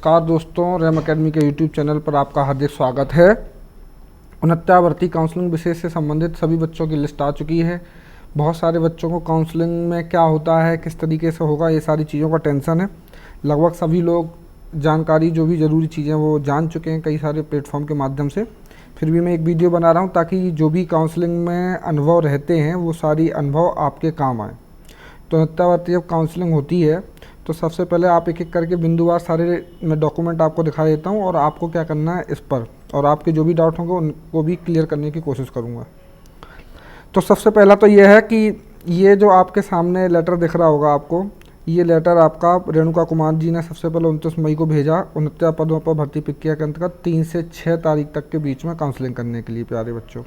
नमस्कार दोस्तों, RAM academy के यूट्यूब चैनल पर आपका हार्दिक स्वागत है। 69 भर्ती काउंसलिंग विषय से संबंधित सभी बच्चों की लिस्ट आ चुकी है। बहुत सारे बच्चों को काउंसलिंग में क्या होता है, किस तरीके से होगा, ये सारी चीज़ों का टेंशन है। लगभग सभी लोग जानकारी जो भी ज़रूरी चीज़ें वो जान चुके हैं कई सारे प्लेटफॉर्म के माध्यम से। फिर भी मैं एक वीडियो बना रहा हूँ ताकि जो भी काउंसलिंग में अनुभव रहते हैं वो सारी अनुभव आपके काम आए। तो 69 भर्ती जब काउंसलिंग होती है तो सबसे पहले आप एक एक करके बिंदुवार सारे मैं डॉक्यूमेंट आपको दिखा देता हूँ और आपको क्या करना है इस पर, और आपके जो भी डाउट होंगे उनको भी क्लियर करने की कोशिश करूँगा। तो सबसे पहला तो ये है कि ये जो आपके सामने लेटर दिख रहा होगा आपको, ये लेटर आपका रेणुका कुमार जी ने सबसे पहले 29 मई को भेजा। 69 पदों पर भर्ती प्रक्रिया के अंतर्गत 3 से 6 तारीख तक के बीच में काउंसलिंग करने के लिए प्यारे बच्चों।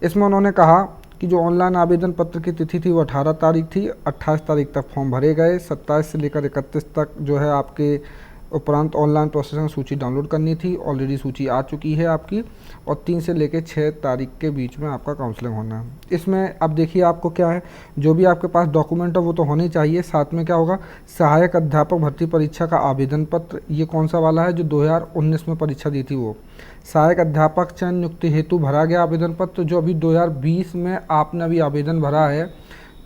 इसमें उन्होंने कहा कि जो ऑनलाइन आवेदन पत्र की तिथि थी वो 18 तारीख थी। 28 तारीख तक फॉर्म भरे गए। 27 से लेकर 31 तक जो है आपके उपरांत ऑनलाइन प्रोसेसिंग सूची डाउनलोड करनी थी। ऑलरेडी सूची आ चुकी है आपकी, और 3 से लेकर 6 तारीख के बीच में आपका काउंसलिंग होना है। इसमें अब देखिए आपको क्या है, जो भी आपके पास डॉक्यूमेंट है वो तो होने चाहिए। साथ में क्या होगा, सहायक अध्यापक भर्ती परीक्षा का आवेदन पत्र। ये कौन सा वाला है, जो 2019 में परीक्षा दी थी वो। सहायक अध्यापक चयन नियुक्ति हेतु भरा गया आवेदन पत्र, जो अभी 2020 में आपने अभी आवेदन भरा है,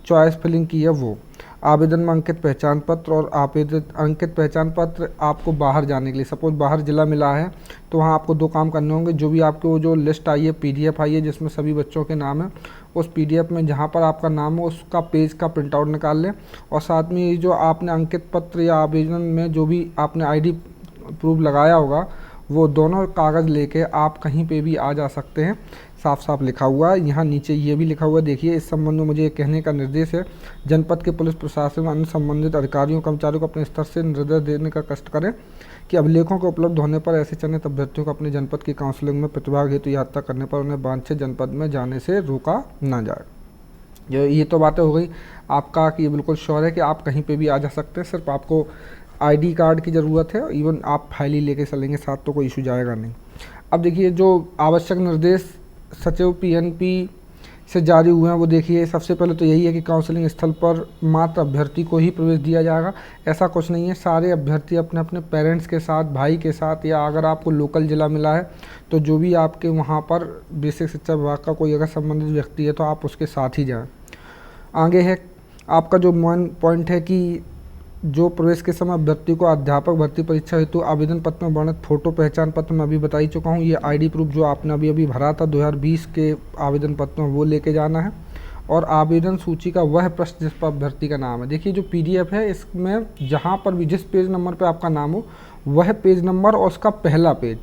चॉइस फिलिंग की है वो। आवेदन में अंकित पहचान पत्र, और आवेदन अंकित पहचान पत्र आपको बाहर जाने के लिए, सपोज बाहर जिला मिला है तो वहाँ आपको 2 काम करने होंगे। जो भी आपके वो जो लिस्ट आई है, PDF आई है जिसमें सभी बच्चों के नाम है, उस PDF में जहाँ पर आपका नाम हो उसका पेज का प्रिंट आउट निकाल लें। और साथ में ये जो आपने अंकित पत्र या आवेदन में जो भी आपने ID प्रूफ लगाया होगा, वो दोनों कागज़ लेके आप कहीं पे भी आ जा सकते हैं। साफ साफ लिखा हुआ है, यहाँ नीचे ये भी लिखा हुआ है। देखिए, इस संबंध में मुझे कहने का निर्देश है, जनपद के पुलिस प्रशासन व अन्य संबंधित अधिकारियों कर्मचारियों को अपने स्तर से निर्देश देने का कष्ट करें कि अभिलेखों के उपलब्ध होने पर ऐसे चयनित अभ्यर्थियों को अपने जनपद की काउंसलिंग में प्रतिभाग हेतु यात्रा करने पर उन्हें वांछित जनपद में जाने से रोका ना जाए। ये तो बातें हो गई आपका कि ये बिल्कुल श्योर है कि आप कहीं पर भी आ जा सकते हैं। सिर्फ आपको ID कार्ड की ज़रूरत है। इवन आप फाइल ही लेके चलेंगे साथ तो कोई इशू जाएगा नहीं। अब देखिए, जो आवश्यक निर्देश सचिव PNP से जारी हुए हैं वो देखिए। सबसे पहले तो यही है कि काउंसलिंग स्थल पर मात्र अभ्यर्थी को ही प्रवेश दिया जाएगा। ऐसा कुछ नहीं है, सारे अभ्यर्थी अपने अपने पेरेंट्स के साथ, भाई के साथ, या अगर आपको लोकल ज़िला मिला है तो जो भी आपके वहाँ पर बेसिक शिक्षा विभाग का कोई अगर संबंधित व्यक्ति है तो आप उसके साथ ही जाएँ। आगे है आपका जो मेन पॉइंट है कि जो प्रवेश के समय अभ्यर्थी को अध्यापक भर्ती परीक्षा हेतु आवेदन पत्र में वर्णित फोटो पहचान पत्र मैं अभी बता ही चुका हूँ। ये ID प्रूफ जो आपने अभी भरा था 2020 के आवेदन पत्र में वो लेके जाना है। और आवेदन सूची का वह पृष्ठ जिस पर अभ्यर्थी का नाम है। देखिए, जो PDF है इसमें जहाँ पर भी जिस पेज नंबर पर आपका नाम हो वह पेज नंबर और उसका पहला पेज,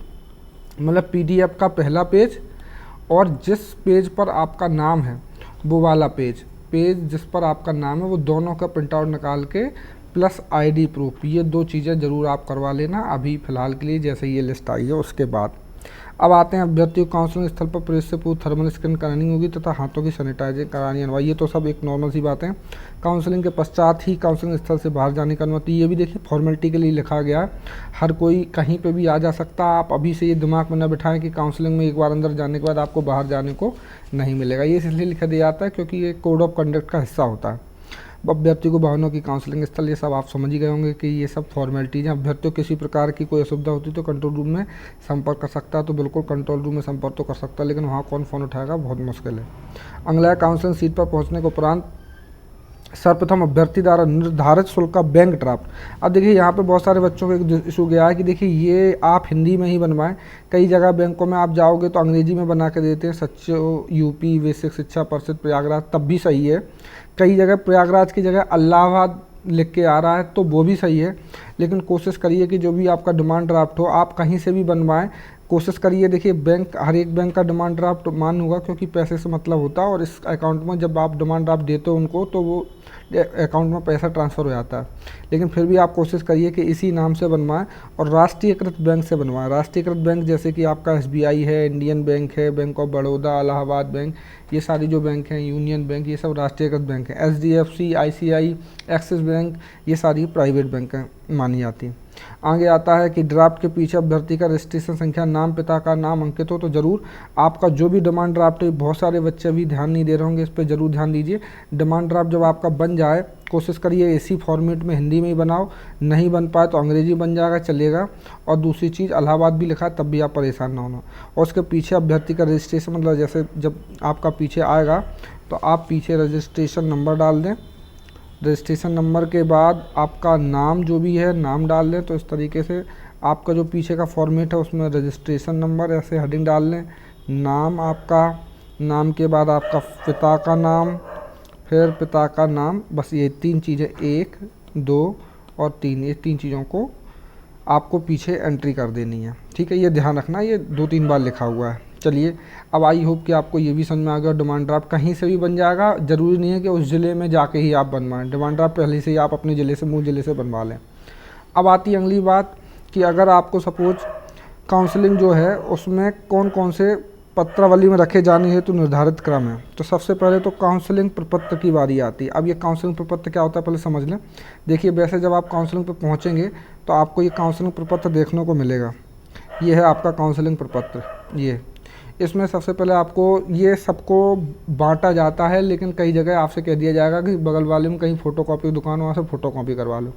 मतलब PDF का पहला पेज, और जिस पेज पर आपका नाम है वो वाला पेज जिस पर आपका नाम है वो दोनों का प्रिंट आउट निकाल के प्लस ID प्रूफ, ये 2 चीज़ें ज़रूर आप करवा लेना अभी फ़िलहाल के लिए, जैसे ये लिस्ट आई है उसके बाद। अब आते हैं अभ्यर्थियों को काउंसलिंग स्थल पर प्रवेश से पूर्व थर्मल स्कैन करानी होगी तथा हाथों की सैनिटाइजिंग करानी है। ये तो सब एक नॉर्मल सी बात है। काउंसलिंग के पश्चात ही काउंसलिंग स्थल से बाहर जाने की अनुमति, ये भी देखिए फॉर्मेलिटी के लिए लिखा गया है। हर कोई कहीं पर भी आ जा सकता है। आप अभी से ये दिमाग में न बिठाएं कि काउंसलिंग में एक बार अंदर जाने के बाद आपको बाहर जाने को नहीं मिलेगा। ये इसलिए लिखा दिया जाता है क्योंकि ये कोड ऑफ कंडक्ट का हिस्सा होता है। अभ्यर्थी को वाहनों की काउंसलिंग स्थल, ये सब आप समझ ही गए होंगे कि ये सब फॉर्मेलिटीज हैं। अभ्यर्थियों को किसी प्रकार की कोई असुविधा होती है तो कंट्रोल रूम में संपर्क कर सकता है। तो बिल्कुल कंट्रोल रूम में संपर्क तो कर सकता है, लेकिन वहाँ कौन फ़ोन उठाएगा, बहुत मुश्किल है। अगला काउंसलिंग सीट पर पहुँचने के उपरांत सर्वप्रथम अभ्यर्थी द्वारा निर्धारित शुल्क का बैंक ड्राफ्ट। अब देखिए, यहाँ पे बहुत सारे बच्चों को एक इशू गया है कि देखिए ये आप हिंदी में ही बनवाएं। कई जगह बैंकों में आप जाओगे तो अंग्रेजी में बना के देते हैं, सचिव UP बेसिक शिक्षा परिषद प्रयागराज, तब भी सही है। कई जगह प्रयागराज की जगह इलाहाबाद लिख के आ रहा है तो वो भी सही है, लेकिन कोशिश करिए कि जो भी आपका डिमांड ड्राफ्ट हो आप कहीं से भी बनवाएं। कोशिश करिए, देखिए बैंक, हर एक बैंक का डिमांड ड्राफ्ट मान होगा क्योंकि पैसे से मतलब होता है, और इस अकाउंट में जब आप डिमांड ड्राफ्ट देते हो उनको तो वो अकाउंट में पैसा ट्रांसफ़र हो जाता है। लेकिन फिर भी आप कोशिश करिए कि इसी नाम से बनवाएं और राष्ट्रीयकृत बैंक से बनवाएं। राष्ट्रीयकृत बैंक जैसे कि आपका SBI है, इंडियन बैंक है, bank of Baroda, Allahabad bank, ये सारी जो बैंक हैं, यूनियन बैंक, ये सब राष्ट्रीयकृत बैंक हैं। SDFC, ICI, एक्सिस बैंक, ये सारी प्राइवेट बैंक मानी जाती हैं। आगे आता है कि ड्राफ्ट के पीछे अभ्यर्थी का रजिस्ट्रेशन संख्या, नाम, पिता का नाम अंकित हो तो ज़रूर आपका जो भी डिमांड ड्राफ्ट है, बहुत सारे बच्चे भी ध्यान नहीं दे रहे होंगे, इस पर ज़रूर ध्यान दीजिए। डिमांड ड्राफ्ट जब आपका बन जाए, कोशिश करिए इसी फॉर्मेट में हिंदी में ही बनाओ, नहीं बन पाए तो अंग्रेजी बन जाएगा, चलेगा। और दूसरी चीज़ इलाहाबाद भी लिखा है, तब भी आप परेशान ना होना। और उसके पीछे अभ्यर्थी का रजिस्ट्रेशन, मतलब जैसे जब आपका पीछे आएगा तो आप पीछे रजिस्ट्रेशन नंबर डाल दें। रजिस्ट्रेशन नंबर के बाद आपका नाम जो भी है नाम डाल दें। तो इस तरीके से आपका जो पीछे का फॉर्मेट है उसमें रजिस्ट्रेशन नंबर ऐसे हेडिंग डाल लें, नाम आपका, नाम के बाद आपका पिता का नाम, फिर पिता का नाम, बस ये 3 चीज़ें, 1, 2 और 3, ये 3 चीज़ों को आपको पीछे एंट्री कर देनी है। ठीक है, ये ध्यान रखना, ये 2-3 बार लिखा हुआ है। चलिए, अब आई होप कि आपको ये भी समझ में आ गया। डिमांड ड्राफ्ट कहीं से भी बन जाएगा, ज़रूरी नहीं है कि उस ज़िले में जाके ही आप बनवाएं। डिमांड ड्राफ्ट पहले से ही आप अपने ज़िले से, मूल ज़िले से बनवा लें। अब आती है अगली बात कि अगर आपको सपोज काउंसलिंग जो है उसमें कौन कौन से पत्रावली में रखे जाने हेतु निर्धारित क्रम है। तो सबसे पहले तो काउंसलिंग प्रपत्र की बारी आती है। अब ये काउंसलिंग प्रपत्र क्या होता है पहले समझ लें। देखिए, वैसे जब आप काउंसलिंग पर पहुँचेंगे तो आपको ये काउंसलिंग प्रपत्र देखने को मिलेगा। ये है आपका काउंसलिंग प्रपत्र। ये इसमें सबसे पहले आपको ये सबको बांटा जाता है, लेकिन कई जगह आपसे कह दिया जाएगा कि बगल वाले में कहीं फ़ोटोकॉपी की दुकान, वहाँ से फ़ोटोकॉपी करवा लो।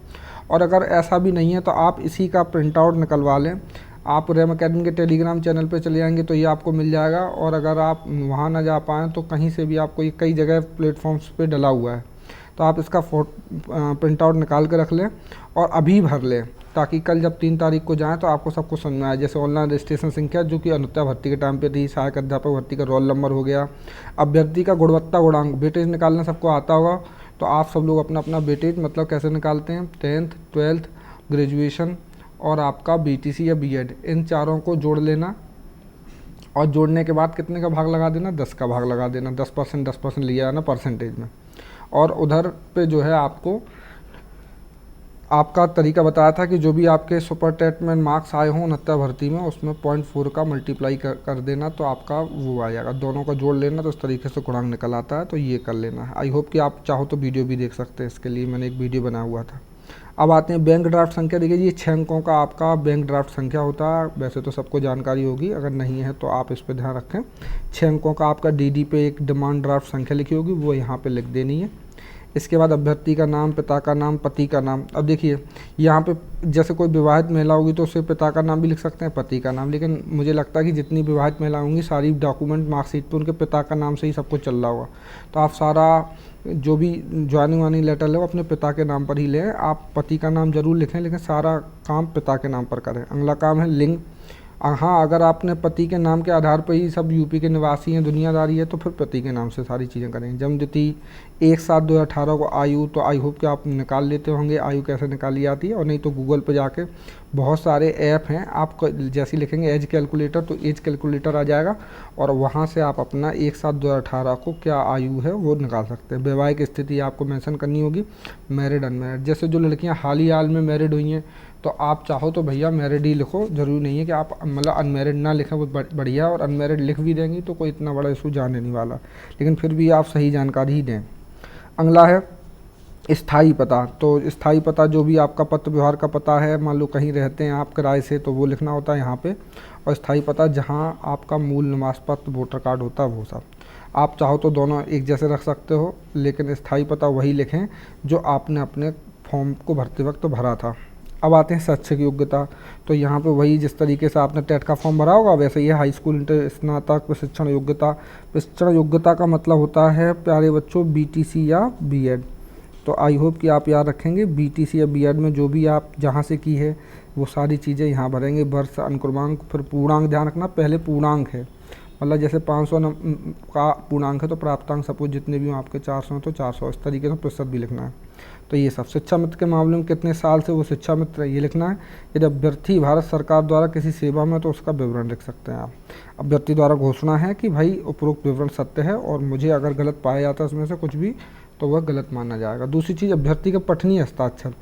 और अगर ऐसा भी नहीं है तो आप इसी का प्रिंट आउट निकलवा लें। आप रैम अकेडमी के टेलीग्राम चैनल पे चले जाएंगे तो ये आपको मिल जाएगा। और अगर आप वहाँ ना जा पाएँ तो कहीं से भी आपको, ये कई जगह प्लेटफॉर्म्स पे डला हुआ है, तो आप इसका प्रिंट आउट निकाल के रख लें और अभी भर लें, ताकि कल जब 3 तारीख को जाएँ तो आपको सब कुछ समझ में आए। जैसे ऑनलाइन रजिस्ट्रेशन संख्या जो कि अनुत्या भर्ती के टाइम पे थी, सहायक अध्यापक भर्ती का रोल नंबर हो गया, अभ्यर्थी का गुणवत्ता गुणांक, वेटेज निकालना सबको आता होगा। तो आप सब लोग अपना अपना वेटेज मतलब कैसे निकालते हैं, 10th, 12th, ग्रेजुएशन और आपका बीटीसी या बीएड, इन चारों को जोड़ लेना। और जोड़ने के बाद कितने का भाग लगा देना, 10 का भाग लगा देना। 10% लिया है ना परसेंटेज में। और उधर पे जो है आपको आपका तरीका बताया था कि जो भी आपके सुपर टेट में मार्क्स आए हों अनुत्या भर्ती में, उसमें 0.4 का मल्टीप्लाई कर देना तो आपका वो आ जाएगा। दोनों का जोड़ लेना तो उस तरीके से गुणांक निकल आता है। तो ये कर लेना है। आई होप कि आप चाहो तो वीडियो भी देख सकते हैं, इसके लिए मैंने एक वीडियो बनाया हुआ था। अब आते हैं बैंक ड्राफ्ट संख्या। देखिए, ये 6 अंकों का आपका बैंक ड्राफ्ट संख्या होता है। वैसे तो सबको जानकारी होगी, अगर नहीं है तो आप इस पर ध्यान रखें। 6 अंकों का आपका डीडी पे एक डिमांड ड्राफ्ट संख्या लिखी होगी, वो यहाँ पे लिख देनी है। इसके बाद अभ्यर्थी का नाम, पिता का नाम, पति का नाम। अब देखिए, यहाँ पे जैसे कोई विवाहित महिला होगी तो उससे पिता का नाम भी लिख सकते हैं, पति का नाम। लेकिन मुझे लगता है कि जितनी विवाहित महिला होंगी सारी डॉक्यूमेंट मार्कशीट पे उनके पिता का नाम से ही सब कुछ चल रहा होगा। तो आप सारा जो भी ज्वाइनिंग वाइनिंग लेटर है वो अपने पिता के नाम पर ही लें। आप पति का नाम ज़रूर लिखें, लेकिन सारा काम पिता के नाम पर करें। अगला काम है लिंग। हाँ, अगर आपने पति के नाम के आधार पर ही सब यूपी के निवासी हैं, दुनियादारी है, तो फिर पति के नाम से सारी चीज़ें करें। जन्मतिथि 1/7/2018 को। आयु तो आई होप कि आप निकाल लेते होंगे, आयु कैसे निकाली जाती है। और नहीं तो गूगल पे जाके बहुत सारे ऐप हैं, आप जैसे लिखेंगे एज कैलकुलेटर तो एज कैलकुलेटर आ जाएगा और वहाँ से आप अपना 1/7/2018 को क्या आयु है वो निकाल सकते हैं। वैवाहिक स्थिति आपको मेंशन करनी होगी, मैरिड अनमैरिड। जैसे जो लड़कियाँ हाल में मैरिड हुई हैं तो आप चाहो तो भैया मैरिड ही लिखो, ज़रूरी नहीं है कि आप मतलब अनमैरिड ना लिखें, वो बढ़िया। और अनमैरिड लिख भी देंगी तो कोई इतना बड़ा इशू जाने नहीं वाला, लेकिन फिर भी आप सही जानकारी ही दें। अगला है स्थाई पता। तो स्थाई पता जो भी आपका पत्र व्यवहार का पता है, मान लो कहीं रहते हैं आप किराए से, तो वो लिखना होता है यहाँ पे। और स्थाई पता जहाँ आपका मूल निवास पत्र वोटर कार्ड होता है वो सब। आप चाहो तो दोनों एक जैसे रख सकते हो, लेकिन स्थाई पता वही लिखें जो आपने अपने फॉर्म को भरते वक्त भरा था। अब आते हैं शैक्षिक योग्यता। तो यहाँ पे वही जिस तरीके से आपने टेट का फॉर्म भरा होगा वैसे ही हाई स्कूल इंटर स्नातक प्रशिक्षण योग्यता। प्रशिक्षण योग्यता का मतलब होता है प्यारे बच्चों बीटीसी या बीएड। तो आई होप कि आप याद रखेंगे, बीटीसी या बीएड में जो भी आप जहाँ से की है वो सारी चीज़ें यहाँ भरेंगे। वर्ष, अनुक्रमांक, फिर पूर्णांक। ध्यान रखना पहले पूर्णांक है, मतलब जैसे 500 का पूर्णांक है तो प्राप्तांक सपोज जितने भी हों आपके 400 हैं तो 400, इस तरीके से प्रतिशत भी लिखना है। तो ये सब। शिक्षा मित्र के मामले में कितने साल से वो शिक्षा मित्र ये लिखना है। यदि अभ्यर्थी भारत सरकार द्वारा किसी सेवा में तो उसका विवरण लिख सकते हैं आप। अभ्यर्थी द्वारा घोषणा है कि भाई उपरोक्त विवरण सत्य है और मुझे अगर गलत पाया जाता है उसमें से कुछ भी तो वह गलत माना जाएगा। दूसरी चीज़, अभ्यर्थी का पठनीय हस्ताक्षर।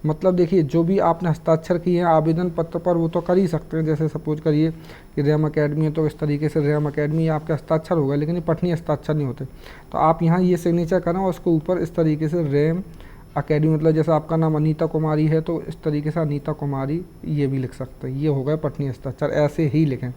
मतलब देखिए, जो भी आपने हस्ताक्षर किए हैं आवेदन पत्र पर वो तो कर ही सकते हैं। जैसे सपोज करिए कि रैम अकेडमी है तो इस तरीके से रैम अकेडमी आपके हस्ताक्षर होगा, लेकिन ये पठनीय हस्ताक्षर नहीं होते। तो आप यहाँ ये सिग्नेचर करें और उसके ऊपर इस तरीके से रैम अकेडमी मतलब जैसे आपका नाम अनीता कुमारी है तो इस तरीके से अनीता कुमारी ये भी लिख सकते हैं। ये हो गए पटनी हस्ताक्षर, ऐसे ही लिखें।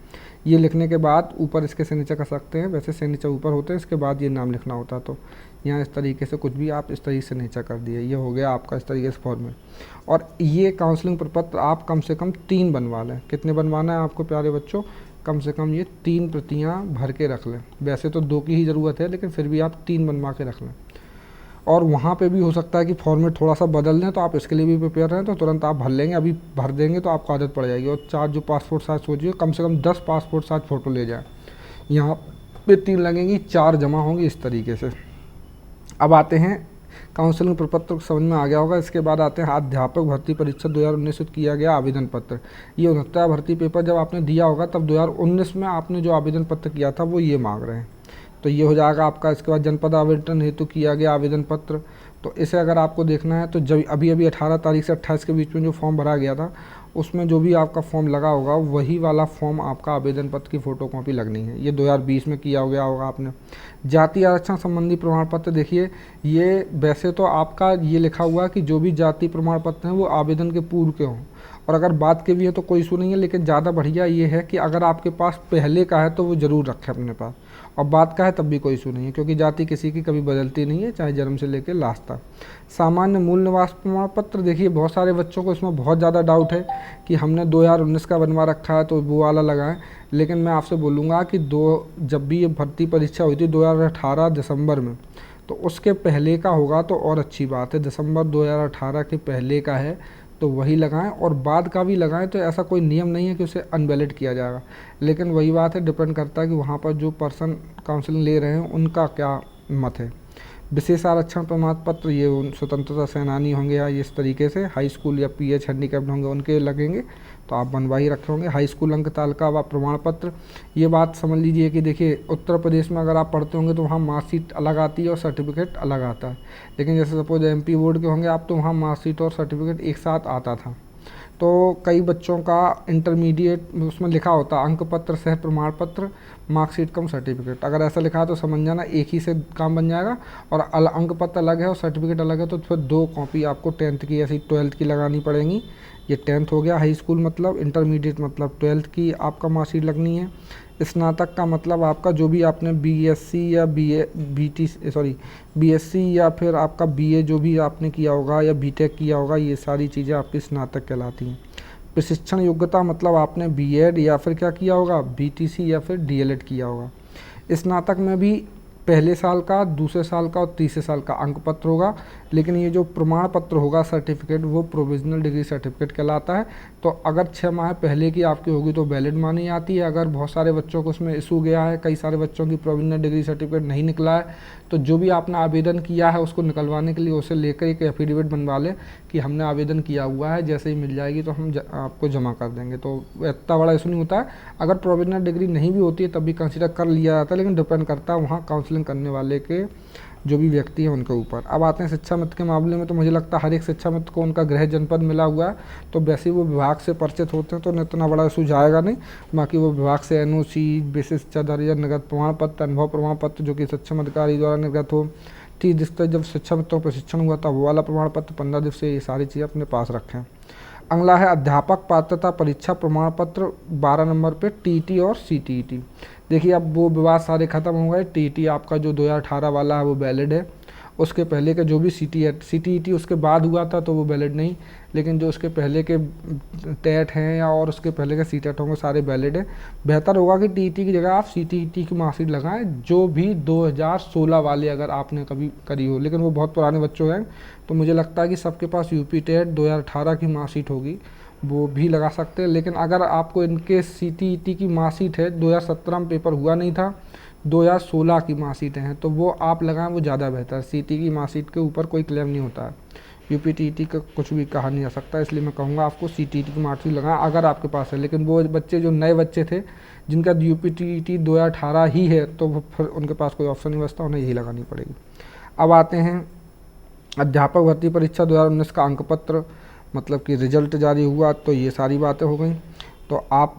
ये लिखने के बाद ऊपर इसके सिग्नेचर कर सकते हैं, वैसे सिग्नेचर ऊपर होते हैं, इसके बाद ये नाम लिखना होता है। तो यहाँ इस तरीके से कुछ भी आप इस तरीके से सिग्नेचर कर दिए, ये हो गया आपका इस तरीके से फॉर्मेट। और ये काउंसलिंग प्रपत्र आप कम से कम 3 बनवा लें। कितने बनवाना है आपको प्यारे बच्चों? कम से कम ये 3 प्रतियाँ भर के रख लें। वैसे तो 2 की ही ज़रूरत है, लेकिन फिर भी आप 3 बनवा के रख लें। और वहाँ पे भी हो सकता है कि फॉर्मेट थोड़ा सा बदल दें, तो आप इसके लिए भी प्रिपेयर रहें, तो तुरंत आप भर लेंगे। अभी भर देंगे तो आपको आदत पड़ जाएगी। और 4 जो पासपोर्ट साइज सोचिए, कम से कम 10 पासपोर्ट साइज फ़ोटो ले जाए। यहाँ पे 3 लगेंगी, 4 जमा होंगी इस तरीके से। अब आते हैं काउंसलिंग प्रपत्र समझ में आ गया होगा। इसके बाद आते हैं अध्यापक भर्ती परीक्षा 2019 से किया गया आवेदन पत्र। ये 69 भर्ती पेपर जब आपने दिया होगा तब 2019 में आपने जो आवेदन पत्र किया था वो ये मांग रहे हैं, तो ये हो जाएगा आपका। इसके बाद जनपद आवंटन हेतु किया गया आवेदन पत्र, तो इसे अगर आपको देखना है तो जब अभी 18 तारीख से 28 के बीच में जो फॉर्म भरा गया था उसमें जो भी आपका फॉर्म लगा होगा वही वाला फॉर्म आपका आवेदन पत्र की फ़ोटोकॉपी लगनी है। ये 2020 में किया गया होगा आपने। जाति आरक्षण संबंधी प्रमाण पत्र देखिए, ये वैसे तो आपका ये लिखा हुआ है कि जो भी जाति प्रमाण पत्र हैं वो आवेदन के पूर्व के हों, और अगर बाद के भी है तो कोई इशू नहीं है, लेकिन ज़्यादा बढ़िया ये है कि अगर आपके पास पहले का है तो वो ज़रूर रखें अपने पास, और बाद का है तब भी कोई इशू नहीं है, क्योंकि जाति किसी की कभी बदलती नहीं है, चाहे जन्म से लेकर लास्ट तक। सामान्य मूल निवास प्रमाण पत्र देखिए, बहुत सारे बच्चों को इसमें बहुत ज़्यादा डाउट है कि हमने 2019 का बनवा रखा है तो वो वाला लगाएं, लेकिन मैं आपसे बोलूँगा कि जब भी ये भर्ती परीक्षा हुई थी 2018 दिसंबर में, तो उसके पहले का होगा तो और अच्छी बात है। दिसंबर 2018 के पहले का है तो वही लगाएं, और बाद का भी लगाएं, तो ऐसा कोई नियम नहीं है कि उसे अनवैलिड किया जाएगा। लेकिन वही बात है, डिपेंड करता है कि वहाँ पर जो पर्सन काउंसलिंग ले रहे हैं उनका क्या मत है। विशेष आरक्षण प्रमाण पत्र ये उन स्वतंत्रता सेनानी होंगे या इस तरीके से हाई स्कूल या पीएच हैंडीकैप्ड होंगे उनके लगेंगे, तो आप बनवा ही रखे होंगे। हाई स्कूल अंक तालिका व प्रमाण पत्र, ये बात समझ लीजिए कि देखिए उत्तर प्रदेश में अगर आप पढ़ते होंगे तो वहाँ मार्कशीट अलग आती है और सर्टिफिकेट अलग आता है, लेकिन जैसे सपोज एमपी बोर्ड के होंगे आप तो वहाँ मार्कशीट और सर्टिफिकेट एक साथ आता था। तो कई बच्चों का इंटरमीडिएट उसमें लिखा होता अंक पत्र सह प्रमाण पत्र मार्कशीट कम सर्टिफिकेट, अगर ऐसा लिखा है तो समझ जाना एक ही से काम बन जाएगा। और अंक पत्र अलग है और सर्टिफिकेट अलग है, तो फिर 2 कॉपी आपको 10th की ऐसी 12th की लगानी पड़ेंगी। ये 10th हो गया हाई स्कूल मतलब, इंटरमीडिएट मतलब 12th की आपका मार्कशीट लगनी है। स्नातक का मतलब आपका जो भी आपने बीएससी या बीएससी या फिर आपका बीए जो भी आपने किया होगा या बीटेक किया होगा, ये सारी चीज़ें आपकी स्नातक कहलाती हैं। प्रशिक्षण योग्यता मतलब आपने बीएड या फिर क्या किया होगा, बीटीसी या फिर डीएलएड किया होगा। स्नातक में भी पहले साल का, दूसरे साल का और तीसरे साल का अंक पत्र होगा, लेकिन ये जो प्रमाण पत्र होगा सर्टिफिकेट वो प्रोविजनल डिग्री सर्टिफिकेट कहलाता है। तो अगर 6 माह पहले की आपकी होगी तो वैलिड मानी जाती है। अगर बहुत सारे बच्चों को उसमें इशू गया है, कई सारे बच्चों की प्रोविजनल डिग्री सर्टिफिकेट नहीं निकला है, तो जो भी आपने आवेदन किया है उसको निकलवाने के लिए उसे लेकर एक एफिडेविट बनवा लें कि हमने आवेदन किया हुआ है, जैसे ही मिल जाएगी तो हम आपको जमा कर देंगे। तो इतना बड़ा इशू नहीं होता है। अगर प्रोविजनल डिग्री नहीं भी होती है तब भी कंसिडर कर लिया जाता है, लेकिन डिपेंड करता है वहाँ काउंसलिंग करने वाले के जो भी व्यक्ति हैं उनके ऊपर। अब आते हैं शिक्षा मित्र के मामले में, तो मुझे लगता है हर एक शिक्षा मित्र को उनका गृह जनपद मिला हुआ है, तो वैसे ही वो विभाग से परिचित होते हैं तो इतना बड़ा इशू जाएगा नहीं। बाकी वो विभाग से एनओसी, विशिष्ट या निर्गत प्रमाण पत्र, अनुभव प्रमाण पत्र जो कि सक्षम अधिकारी द्वारा निर्गत हो, 30 दिवस जब शिक्षा मित्रों का प्रशिक्षण हुआ था वो वाला प्रमाण पत्र, 15 दिवस, ये सारी चीज़ें अपने पास रखें। अगला है अध्यापक पात्रता परीक्षा प्रमाण पत्र 12 नंबर पे टीटी और सीटीईटी। देखिए अब वो विवाद सारे खत्म हो गए। टीटी आपका जो 2018 वाला है वो वैलिड है, उसके पहले का जो भी सीटीईटी उसके बाद हुआ था तो वो वैलिड नहीं, लेकिन जो उसके पहले के टेट हैं या और उसके पहले के सीटेट होंगे सारे वैलिड है। बेहतर होगा कि टीटी की जगह आप सीटीईटी की मार्कशीट लगाएं, जो भी 2016 वाले अगर आपने कभी करी हो, लेकिन वो बहुत पुराने बच्चों हैं तो मुझे लगता है कि सबके पास यूपी टेट 2018 की मार्कशीट होगी, वो भी लगा सकते हैं। लेकिन अगर आपको इनके सीटीईटी की मार्कशीट है 2017 में पेपर हुआ नहीं था, 2016 की मार्कशीटें हैं, तो वो आप लगाएं, वो ज़्यादा बेहतर। सीटी की मार्कशीट के ऊपर कोई क्लेम नहीं होता है, यूपीटीटी का कुछ भी कहा नहीं जा सकता, इसलिए मैं कहूँगा आपको सीटीईटी की मार्कशीट लगाएं अगर आपके पास है। लेकिन वो बच्चे जो नए बच्चे थे जिनका यूपीटीटी 2018 ही है तो फिर उनके पास कोई ऑप्शन नहीं बचता, उन्हें यही लगानी पड़ेगी। अब आते हैं अध्यापक भर्ती परीक्षा 2019 का अंक पत्र, मतलब कि रिजल्ट जारी हुआ, तो ये सारी बातें हो गई। तो आप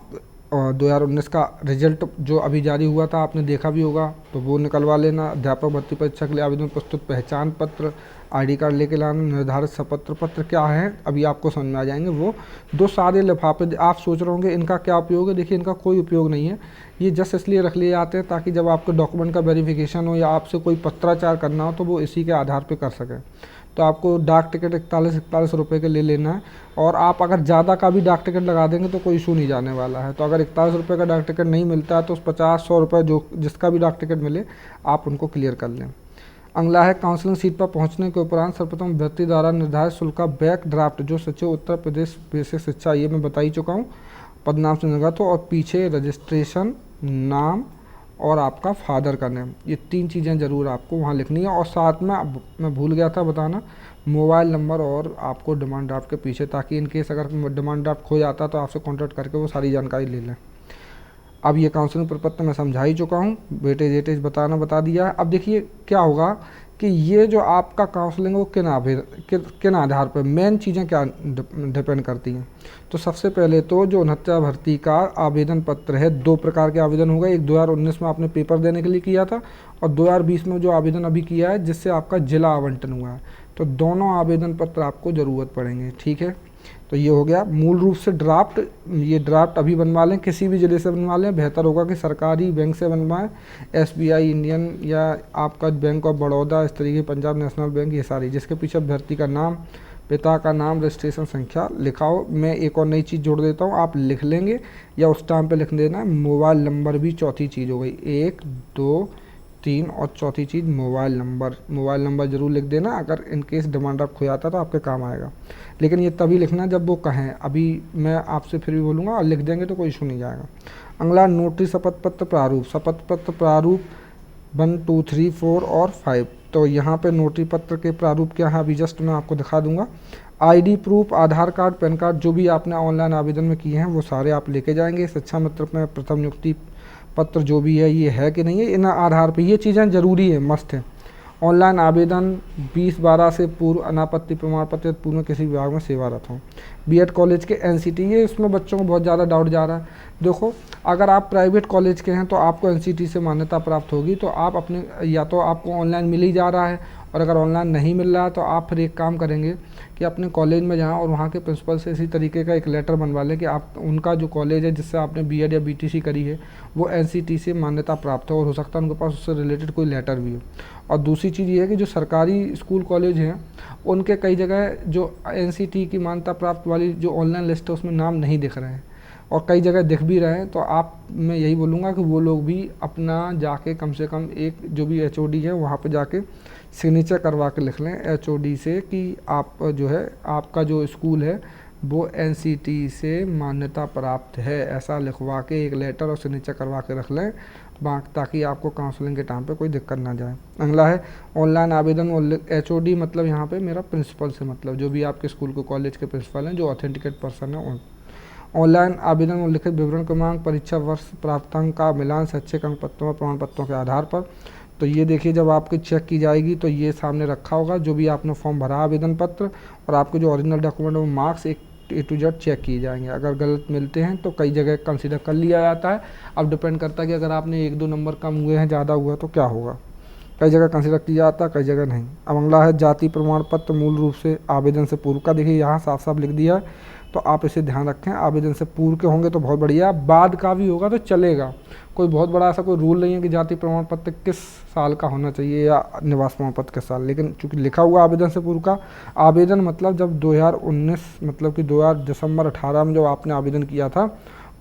2019 का रिजल्ट जो अभी जारी हुआ था आपने देखा भी होगा, तो वो निकलवा लेना। अध्यापक भर्ती परीक्षा के लिए आवेदन प्रस्तुत पहचान पत्र, आईडी कार्ड लेके लाना। निर्धारित शपथ पत्र क्या है अभी आपको समझ में आ जाएंगे। वो 2 सारे लिफाफे आप सोच रहे होंगे इनका क्या उपयोग है, देखिए इनका कोई उपयोग नहीं है। ये जस्ट इसलिए रख लिए जाते हैं ताकि जब आपके डॉक्यूमेंट का वेरिफिकेशन हो या आपसे कोई पत्राचार करना हो तो वो इसी के आधार पर कर सकें। तो आपको डाक टिकट 41 रुपये के ले लेना है, और आप अगर ज़्यादा का भी डाक टिकट लगा देंगे तो कोई इशू नहीं जाने वाला है। तो अगर 41 रुपये का डाक टिकट नहीं मिलता है तो उस 50-100 रुपये जो जिसका भी डाक टिकट मिले आप उनको क्लियर कर लें। अगला है काउंसलिंग सीट पर पहुंचने के उपरांत सर्वप्रथम अभ्यर्थी द्वारा निर्धारित शुल्क का बैक ड्राफ्ट जो सचिव उत्तर प्रदेश बेसिक शिक्षा, ये मैं बता ही चुका हूँ, पद नाम से निर्गत हो, और पीछे रजिस्ट्रेशन, नाम और आपका फादर का नेम, ये 3 चीज़ें ज़रूर आपको वहाँ लिखनी है। और साथ में मैं भूल गया था बताना, मोबाइल नंबर और आपको डिमांड ड्राफ्ट के पीछे, ताकि इन केस अगर डिमांड ड्राफ्ट खो जाता तो आपसे कॉन्टैक्ट करके वो सारी जानकारी ले लें। अब ये काउंसलिंग प्रपत्र मैं समझा ही चुका हूँ, वेटेज बता दिया है। अब देखिए क्या होगा कि ये जो आपका काउंसलिंग वो किन आधार पर, मेन चीज़ें क्या डिपेंड करती हैं। तो सबसे पहले तो जो 69 भर्ती का आवेदन पत्र है, 2 प्रकार के आवेदन होगा। एक 2019 में आपने पेपर देने के लिए किया था, और 2020 में जो आवेदन अभी किया है जिससे आपका जिला आवंटन हुआ है। तो दोनों आवेदन पत्र आपको ज़रूरत पड़ेंगे, ठीक है। तो ये हो गया मूल रूप से ड्राफ्ट। ये ड्राफ्ट अभी बनवा लें, किसी भी ज़िले से बनवा लें, बेहतर होगा कि सरकारी बैंक से बनवाएं, SBI, इंडियन या आपका बैंक ऑफ बड़ौदा, इस तरीके पंजाब नेशनल बैंक, ये सारी, जिसके पीछे अभ्यर्थी का नाम, पिता का नाम, रजिस्ट्रेशन संख्या लिखा हो। मैं एक और नई चीज़ जोड़ देता हूँ, आप लिख लेंगे या उस टाइम पे लिख देना, मोबाइल नंबर भी चौथी चीज़ हो गई। 1, 2, 3 और चौथी चीज़ मोबाइल नंबर ज़रूर लिख देना। अगर इन केस डिमांड ड्राफ्ट खो जाता तो आपके काम आएगा, लेकिन ये तभी लिखना जब वो कहें। अभी मैं आपसे फिर भी बोलूँगा, और लिख देंगे तो कोई इशू नहीं जाएगा। अगला नोटरी शपथ पत्र प्रारूप, शपथ पत्र प्रारूप 1, 2, 3, 4 और 5। तो यहाँ पे नोटरी पत्र के प्रारूप क्या है अभी जस्ट मैं आपको दिखा दूंगा। ID प्रूफ, आधार कार्ड, पैन कार्ड, जो भी आपने ऑनलाइन आवेदन में किए हैं वो सारे आप लेके जाएंगे। शिक्षा मित्र में प्रथम नियुक्ति पत्र जो भी है ये है कि नहीं है, इन आधार पे ये चीज़ें ज़रूरी है, मस्ट है। ऑनलाइन आवेदन 20/12 से पूर्व अनापत्ति प्रमाण पत्र पूर्व में किसी विभाग में सेवारत हों। B.Ed कॉलेज के NCT, ये इसमें बच्चों को बहुत ज़्यादा डाउट जा रहा है। देखो अगर आप प्राइवेट कॉलेज के हैं तो आपको NCT से मान्यता प्राप्त होगी, तो आप अपने, या तो आपको ऑनलाइन मिल ही जा रहा है, और अगर ऑनलाइन नहीं मिल रहा है तो आप फिर एक काम करेंगे कि अपने कॉलेज में जाएं और वहाँ के प्रिंसिपल से इसी तरीके का एक लेटर बनवा लें कि आप उनका जो कॉलेज है जिससे आपने B.Ed या BTC करी है वो NCT से मान्यता प्राप्त हो, और हो सकता है उनके पास उससे रिलेटेड कोई लेटर भी हो। और दूसरी चीज़ ये है कि जो सरकारी स्कूल कॉलेज हैं उनके कई जगह जो NCT की मान्यता प्राप्त वाली जो ऑनलाइन लिस्ट है उसमें नाम नहीं दिख रहे हैं, और कई जगह दिख भी रहे हैं। तो आप, मैं यही बोलूँगा कि वो लोग भी अपना जाके कम से कम एक जो भी HOD है वहाँ पे जाके सिग्नेचर करवा के लिख लें HOD से कि आप जो है आपका जो स्कूल है वो NCT से मान्यता प्राप्त है, ऐसा लिखवा के एक लेटर और सिग्नेचर करवा के रख लें, ताकि आपको काउंसलिंग के टाइम पे कोई दिक्कत ना जाए। अगला है ऑनलाइन आवेदन, HOD मतलब यहाँ पे मेरा प्रिंसिपल से मतलब जो भी आपके स्कूल के कॉलेज के प्रिंसिपल हैं, जो ऑथेंटिकेट पर्सन है। ऑनलाइन आवेदन उल्लिखित विवरण क्रमांक, परीक्षा वर्ष, प्राप्तांक का मिलान शैक्षिक अंक पत्रों और प्रमाण पत्रों के आधार पर। तो ये देखिए जब आपकी चेक की जाएगी तो ये सामने रखा होगा जो भी आपने फॉर्म भरा आवेदन पत्र, और आपके जो ओरिजिनल डॉक्यूमेंट वो marks A to Z check किए जाएंगे। अगर गलत मिलते हैं तो कई जगह कंसीडर कर लिया जाता है। अब डिपेंड करता है कि अगर आपने 1-2 नंबर कम हुए हैं, ज़्यादा हुआ तो क्या होगा। कई जगह कंसीडर किया जाता है, कई जगह नहीं। अब अगला है जाति प्रमाण पत्र, मूल रूप से आवेदन से पूर्व का। देखिए यहाँ साफ साफ लिख दिया है, तो आप इसे ध्यान रखें। आवेदन से पूर्व के होंगे तो बहुत बढ़िया, बाद का भी होगा तो चलेगा, कोई बहुत बड़ा ऐसा कोई रूल नहीं है कि जाति प्रमाण पत्र किस साल का होना चाहिए या निवास प्रमाण पत्र किस साल। लेकिन चूंकि लिखा हुआ आवेदन से पूर्व का, आवेदन मतलब जब 2019 मतलब कि 2000 दिसंबर 18 में जो आपने आवेदन किया था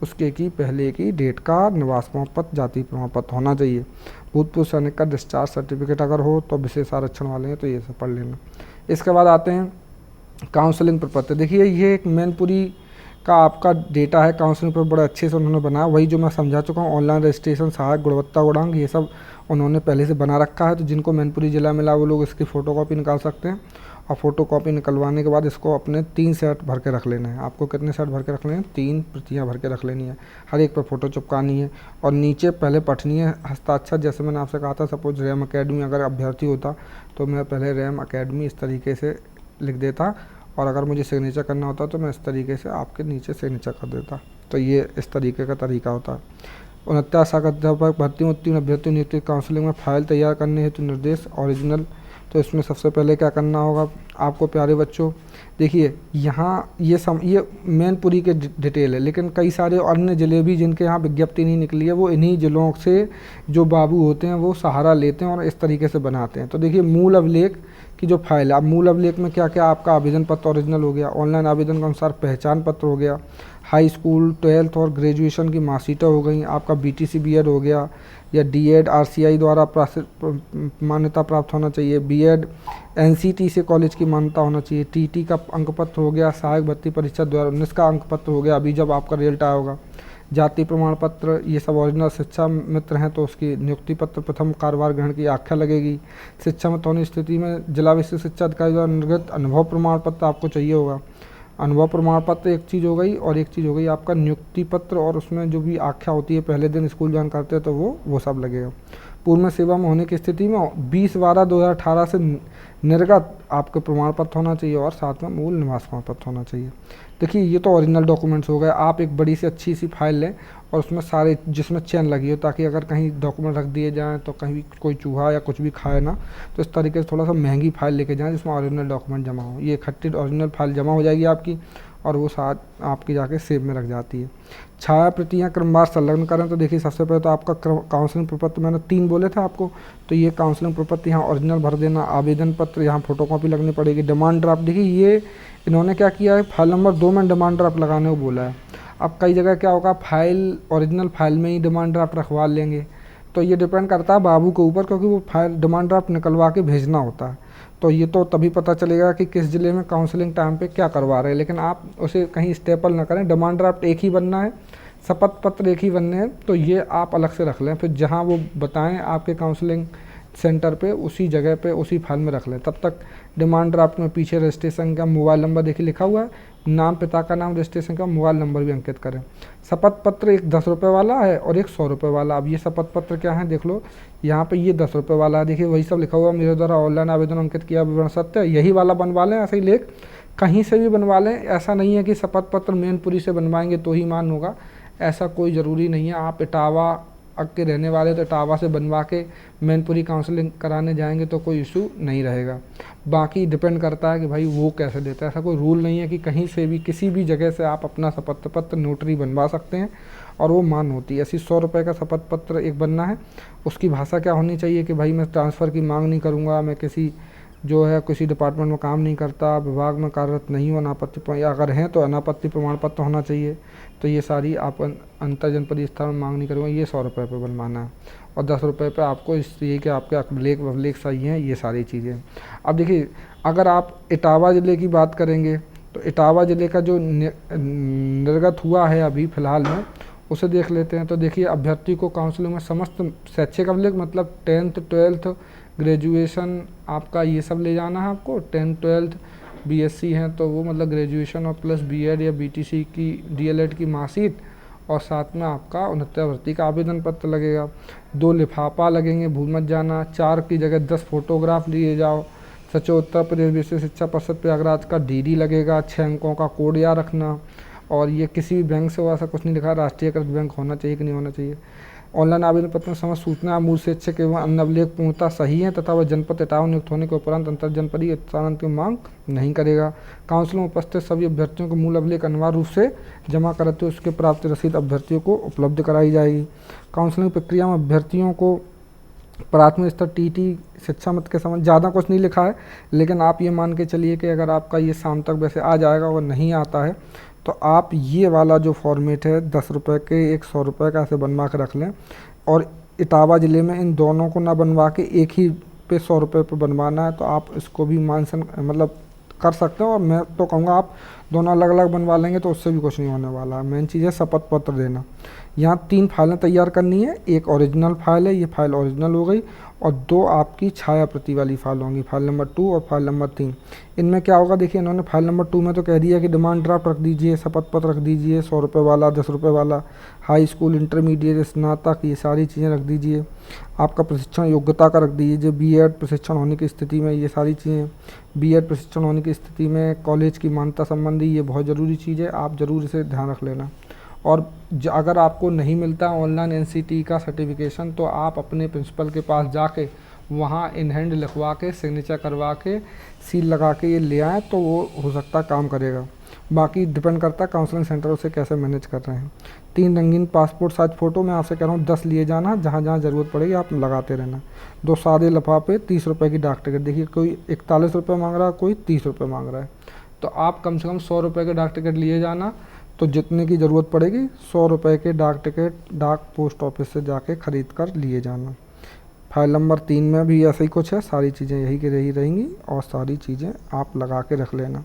उसके की पहले की डेट का निवास प्रमाण पत्र, जाति प्रमाण पत्र होना चाहिए। भूतपूर्व सैनिक का डिस्चार्ज सर्टिफिकेट अगर हो तो विशेष आरक्षण वाले हैं तो ये सब पढ़ लेना। इसके बाद आते हैं काउंसलिंग प्रपत्र। देखिए ये एक मैनपुरी का आपका डेटा है, काउंसलिंग पर बड़े अच्छे से उन्होंने बनाया, वही जो मैं समझा चुका हूँ। ऑनलाइन रजिस्ट्रेशन, सहायक, गुणवत्ता गुणांक, ये सब उन्होंने पहले से बना रखा है। तो जिनको मैनपुरी जिला मिला वो लोग इसकी फ़ोटोकॉपी निकाल सकते हैं, और फ़ोटोकॉपी निकलवाने के बाद इसको अपने 3 सेट भर के रख लेना है। आपको कितने सेट भर के रख लेने हैं? 3 प्रतियाँ भर के रख लेनी है, हर एक पर फ़ोटो चिपकानी है, और नीचे पहले पठनीय हस्ताक्षर, जैसे मैंने आपसे कहा था सपोज रैम अकेडमी अगर अभ्यर्थी होता तो मैं पहले रैम अकेडमी इस तरीके से लिख देता, और अगर मुझे सिग्नेचर करना होता तो मैं इस तरीके से आपके नीचे सिग्नेचर कर देता। तो ये इस तरीके का तरीका होता है। 49 सहायक अध्यापक भर्ती उत्तीर्ण अभ्यर्थियों नियुक्ति काउंसलिंग में फाइल तैयार करने हेतु निर्देश ओरिजिनल। तो इसमें सबसे पहले क्या करना होगा आपको प्यारे बच्चों, देखिए यहाँ ये मैनपुरी के डिटेल है, लेकिन कई सारे अन्य ज़िले भी जिनके यहाँ विज्ञप्ति नहीं निकली है वो इन्हीं ज़िलों से जो बाबू होते हैं वो सहारा लेते हैं और इस तरीके से बनाते हैं। तो देखिए मूल अभिलेख की जो फाइल है, अब मूल अभिलेख में क्या क्या आपका आवेदन पत्र ओरिजिनल हो गया, ऑनलाइन आवेदन के अनुसार पहचान पत्र हो गया, हाई स्कूल 12th और ग्रेजुएशन की मार्कशीटें हो गई, आपका BTC BEd हो गया या DEd RCI द्वारा मान्यता प्राप्त होना चाहिए, BEd NCT से कॉलेज की मान्यता होना चाहिए, TT का अंक पत्र हो गया, सहायक भर्ती परीक्षा 2019 का अंक पत्र हो गया अभी जब आपका रिजल्ट आया होगा, जाति प्रमाण पत्र, ये सब ओरिजिनल। शिक्षा मित्र हैं तो उसकी नियुक्ति पत्र, प्रथम कार्यभार ग्रहण की आख्या लगेगी। शिक्षा मित्र होने स्थिति में जिला विशिष्ट शिक्षा अधिकारी द्वारा निर्गत अनुभव प्रमाण पत्र आपको चाहिए होगा। अनुभव प्रमाण पत्र एक चीज़ हो गई और एक चीज़ हो गई आपका नियुक्ति पत्र, और उसमें जो भी आख्या होती है पहले दिन स्कूल ज्वाइन करते हैं तो वो सब लगेगा। पूर्व में सेवा में होने की स्थिति में 20/12/2018 से निर्गत आपके प्रमाण पत्र होना चाहिए और साथ में मूल निवास प्रमाण पत्र होना चाहिए। देखिए ये तो ओरिजिनल डॉक्यूमेंट्स हो गए। आप एक बड़ी सी अच्छी सी फाइल लें और उसमें सारे जिसमें चेन लगी हो, ताकि अगर कहीं डॉक्यूमेंट रख दिए जाएँ तो कहीं कोई चूहा या कुछ भी खाए ना, तो इस तरीके से थोड़ा सा महंगी फाइल लेके जाएँ जिसमें ओरिजिनल डॉक्यूमेंट जमा हो। ये इकट्ठी ओरिजिनल फाइल जमा हो जाएगी आपकी और वो साथ आपकी जाके सेव में रख जाती है। छाया प्रतियाँ क्रमवार संलग्न करें, तो देखिए सबसे पहले तो आपका काउंसलिंग प्रपत्र मैंने 3 बोले थे आपको, तो ये काउंसलिंग प्रपत्र यहाँ ओरिजिनल भर देना, आवेदन पत्र यहाँ फोटोकॉपी लगनी पड़ेगी, डिमांड ड्राफ्ट। देखिए ये इन्होंने क्या किया है, फाइल नंबर 2 में डिमांड ड्राफ्ट लगाने को बोला है। अब कई जगह क्या होगा, फाइल ओरिजिनल फाइल में ही डिमांड ड्राफ्ट रखवा लेंगे, तो ये डिपेंड करता है बाबू के ऊपर, क्योंकि वो फाइल डिमांड ड्राफ्ट निकलवा के भेजना होता है। तो ये तो तभी पता चलेगा कि किस ज़िले में काउंसलिंग टाइम पे क्या करवा रहे हैं, लेकिन आप उसे कहीं स्टेपल ना करें। डिमांड ड्राफ्ट एक ही बनना है, शपथ पत्र एक ही बनने हैं, तो ये आप अलग से रख लें, फिर जहाँ वो बताएं आपके काउंसलिंग सेंटर पे उसी जगह पे उसी फाइल में रख लें। तब तक डिमांड ड्राफ्ट में पीछे रजिस्ट्रेशन का मोबाइल नंबर देखिए लिखा हुआ है, नाम, पिता का नाम, रजिस्ट्रेशन का मोबाइल नंबर भी अंकित करें। शपथ पत्र एक 10 रुपये वाला है और एक 100 रुपये वाला। अब ये शपथ पत्र क्या है देख लो, यहाँ पे ये 10 रुपये वाला है, देखिए वही सब लिखा हुआ, मेरे द्वारा ऑनलाइन आवेदन अंकित किया विवरण सत्य, यही वाला बनवा लें। ऐसे ही लेख कहीं से भी बनवा लें, ऐसा नहीं है कि शपथ पत्र मैनपुरी से बनवाएंगे तो ही मान होगा, ऐसा कोई ज़रूरी नहीं है। आप इटावा के रहने वाले तो इटावा से बनवा के मैनपुरी काउंसलिंग कराने जाएंगे तो कोई इशू नहीं रहेगा। बाकी डिपेंड करता है कि भाई वो कैसे देता है, ऐसा कोई रूल नहीं है कि कहीं से भी किसी भी जगह से आप अपना शपथ पत्र नोटरी बनवा सकते हैं और वो मान होती है। ऐसी 100 रुपये का शपथ पत्र एक बनना है, उसकी भाषा क्या होनी चाहिए कि भाई मैं ट्रांसफ़र की मांग नहीं करूँगा, मैं किसी जो है किसी डिपार्टमेंट में काम नहीं करता, विभाग में कार्यरत नहीं हो, अनापत्ति, या अगर हैं तो अनापत्ति प्रमाण पत्र होना चाहिए। तो ये सारी आप अंतर जनपदीय स्तर में मांग नहीं करूँगा, ये 100 रुपये पर बनवाना है। और 10 रुपये पर आपको इसलिए कि आपके अभिलेख सही हैं, ये सारी चीज़ें। अब देखिए अगर आप इटावा ज़िले की बात करेंगे तो इटावा ज़िले का जो निर्गत हुआ है अभी फ़िलहाल में, उसे देख लेते हैं। तो देखिए अभ्यर्थी को काउंसलिंग में समस्त शैक्षिक अभिलेख मतलब 10th 12th ग्रेजुएशन आपका ये सब ले जाना है आपको। 10th 12th BSc हैं तो वो मतलब ग्रेजुएशन और प्लस BEd या BTC की DLED की मार्कशीट, और साथ में आपका 69 भर्ती का आवेदन पत्र लगेगा। 2 लिफाफा लगेंगे, भूल मत जाना। 4 की जगह 10 फोटोग्राफ लिए जाओ। सचिव उत्तर प्रदेश विशेष शिक्षा परिषद प्रयागराज का DD लगेगा। 6 अंकों का कोड याद रखना। और ये किसी भी बैंक से हो ऐसा कुछ नहीं लिखा, राष्ट्रीयकृत बैंक होना चाहिए कि नहीं होना चाहिए। ऑनलाइन आवेदन पत्र में समस्त सूचना मूल शिक्षक एवं अन्य अभिलेख पूर्णतः सही है तथा वह जनपद इटावा नियुक्त होने के उपरांत अंतर जनपदीय स्थानांतरण की मांग नहीं करेगा। काउंसिल में उपस्थित सभी अभ्यर्थियों को मूल अभिलेख अनिवार्य रूप से जमा कराते हुए उसके प्राप्त रसीद अभ्यर्थियों को उपलब्ध कराई जाएगी। काउंसलिंग प्रक्रिया में अभ्यर्थियों को प्राथमिक स्तर TT शिक्षा मत के संबंध ज़्यादा कुछ नहीं लिखा है, लेकिन आप ये मान के चलिए कि अगर आपका ये शाम तक वैसे आ जाएगा और नहीं आता है तो आप ये वाला जो फॉर्मेट है 10 रुपये के एक 100 रुपये का ऐसे बनवा के रख लें। और इटावा ज़िले में इन दोनों को ना बनवा के एक ही पे 100 रुपये पर बनवाना है, तो आप इसको भी मतलब कर सकते हो। और मैं तो कहूँगा आप दोनों अलग अलग बनवा लेंगे तो उससे भी कुछ नहीं होने वाला है। मेन चीज़ है शपथ पत्र देना। यहाँ 3 फाइलें तैयार करनी है, एक ओरिजिनल फाइल है, ये फाइल ओरिजिनल हो गई, और 2 आपकी छाया प्रति वाली फाइल होंगी, फाइल नंबर 2 और फाइल नंबर 3। इनमें क्या होगा देखिए, इन्होंने फाइल नंबर 2 में तो कह दिया कि डिमांड ड्राफ्ट रख दीजिए, शपथ पत्र रख दीजिए, 100 रुपये वाला, 10 रुपये वाला, हाई स्कूल, इंटरमीडिएट, स्नातक, ये सारी चीज़ें रख दीजिए। आपका प्रशिक्षण योग्यता का रख दीजिए, BEd प्रशिक्षण होने की स्थिति में ये सारी चीज़ें, BEd प्रशिक्षण होने की स्थिति में कॉलेज की मान्यता संबंधी, ये बहुत ज़रूरी चीज़ है, आप ज़रूर इसे ध्यान रख लेना। और अगर आपको नहीं मिलता ऑनलाइन एनसीटी का सर्टिफिकेशन तो आप अपने प्रिंसिपल के पास जाके वहाँ इन हैंड लिखवा के सिग्नेचर करवा के सील लगा के ये ले आएँ तो वो हो सकता काम करेगा। बाकी डिपेंड करता है काउंसलिंग सेंटर उसे कैसे मैनेज कर रहे हैं। 3 रंगीन पासपोर्ट साइज फ़ोटो मैं आपसे कह रहा हूँ 10 लिए जाना, जहाँ जहाँ ज़रूरत पड़ेगी आप लगाते रहना। 2 सादे लिफाफे 30 रुपये की डाक टिकट, देखिए कोई 41 रुपये मांग रहा है, कोई 30 रुपये मांग रहा है, तो आप कम से कम 100 रुपये के डाक टिकट लिए जाना। तो जितने की ज़रूरत पड़ेगी 100 रुपये के डाक टिकट डाक पोस्ट ऑफिस से जाके ख़रीद कर लिए जाना। फाइल नंबर 3 में भी ऐसा ही कुछ है, सारी चीज़ें यही की रही रहेंगी और सारी चीज़ें आप लगा के रख लेना।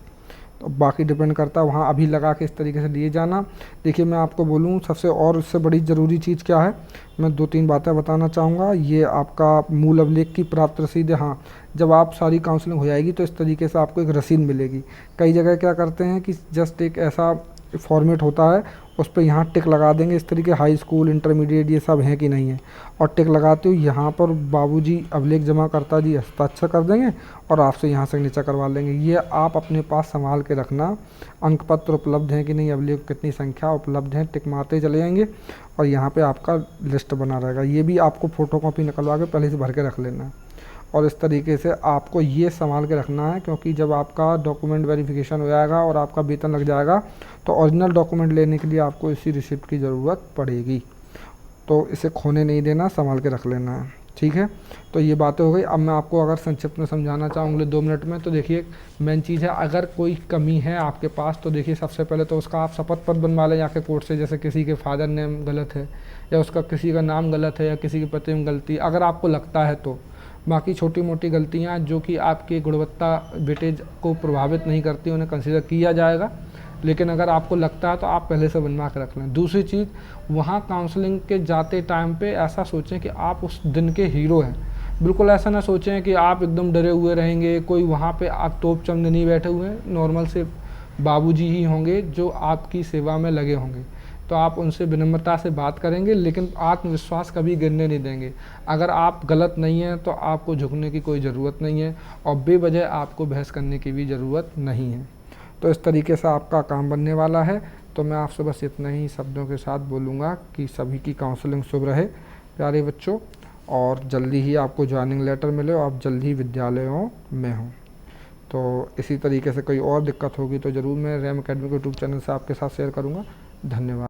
तो बाकी डिपेंड करता है वहाँ अभी लगा के इस तरीके से लिए जाना। देखिए मैं आपको बोलूँ सबसे और उससे बड़ी ज़रूरी चीज़ क्या है, मैं 2-3 बातें बताना चाहूँगा। ये आपका मूल अभिलेख की प्राप्त रसीद है। हाँ, जब आप सारी काउंसलिंग हो जाएगी तो इस तरीके से आपको एक रसीद मिलेगी। कई जगह क्या करते हैं कि जस्ट एक ऐसा फॉर्मेट होता है उस पर यहाँ टिक लगा देंगे, इस तरीके हाई स्कूल इंटरमीडिएट ये सब हैं कि नहीं है, और टिक लगाते हुए यहाँ पर बाबूजी अभिलेख जमा करता जी हस्ताक्षर कर देंगे और आपसे यहाँ सिग्नेचर करवा लेंगे। ये आप अपने पास संभाल के रखना। अंक पत्र उपलब्ध हैं कि नहीं, अभिलेख कितनी संख्या उपलब्ध हैं, टिक मारते चले जाएंगे और यहाँ पे आपका लिस्ट बना रहेगा। ये भी आपको फ़ोटोकॉपी निकलवा के पहले से भर के रख लेना है और इस तरीके से आपको ये संभाल के रखना है, क्योंकि जब आपका डॉक्यूमेंट वेरिफिकेशन हो जाएगा और आपका वेतन लग जाएगा तो ओरिजिनल डॉक्यूमेंट लेने के लिए आपको इसी रिसिप्ट की ज़रूरत पड़ेगी। तो इसे खोने नहीं देना, संभाल के रख लेना है, ठीक है। तो ये बातें हो गई। अब मैं आपको अगर संक्षिप्त में समझाना चाहूँगा 2 मिनट में, तो देखिए मेन चीज़ है, अगर कोई कमी है आपके पास तो देखिए सबसे पहले तो उसका आप शपथ पत्र बनवा लें जाके कोर्ट से। जैसे किसी के फादर नेम गलत है या उसका किसी का नाम गलत है या किसी के पते में गलती, अगर आपको लगता है तो। बाकी छोटी मोटी गलतियाँ जो कि आपकी गुणवत्ता वेटेज को प्रभावित नहीं करती उन्हें कंसिडर किया जाएगा, लेकिन अगर आपको लगता है तो आप पहले से बनवा के रख लें। दूसरी चीज़, वहाँ काउंसलिंग के जाते टाइम पे ऐसा सोचें कि आप उस दिन के हीरो हैं। बिल्कुल ऐसा ना सोचें कि आप एकदम डरे हुए रहेंगे, कोई वहाँ पे आप तोप चमड़े नहीं बैठे हुए हैं, नॉर्मल से बाबूजी ही होंगे जो आपकी सेवा में लगे होंगे। तो आप उनसे विनम्रता से बात करेंगे, लेकिन आत्मविश्वास कभी गिरने नहीं देंगे। अगर आप गलत नहीं हैं तो आपको झुकने की कोई ज़रूरत नहीं है और बेवजह आपको बहस करने की भी ज़रूरत नहीं है। तो इस तरीके से आपका काम बनने वाला है। तो मैं आपसे बस इतना ही शब्दों के साथ बोलूँगा कि सभी की काउंसलिंग शुभ रहे प्यारे बच्चों, और जल्दी ही आपको ज्वाइनिंग लेटर मिले और आप जल्दी ही विद्यालयों में हों। तो इसी तरीके से कोई और दिक्कत होगी तो ज़रूर मैं रैम अकेडमी के यूट्यूब चैनल से आपके साथ शेयर करूँगा। धन्यवाद।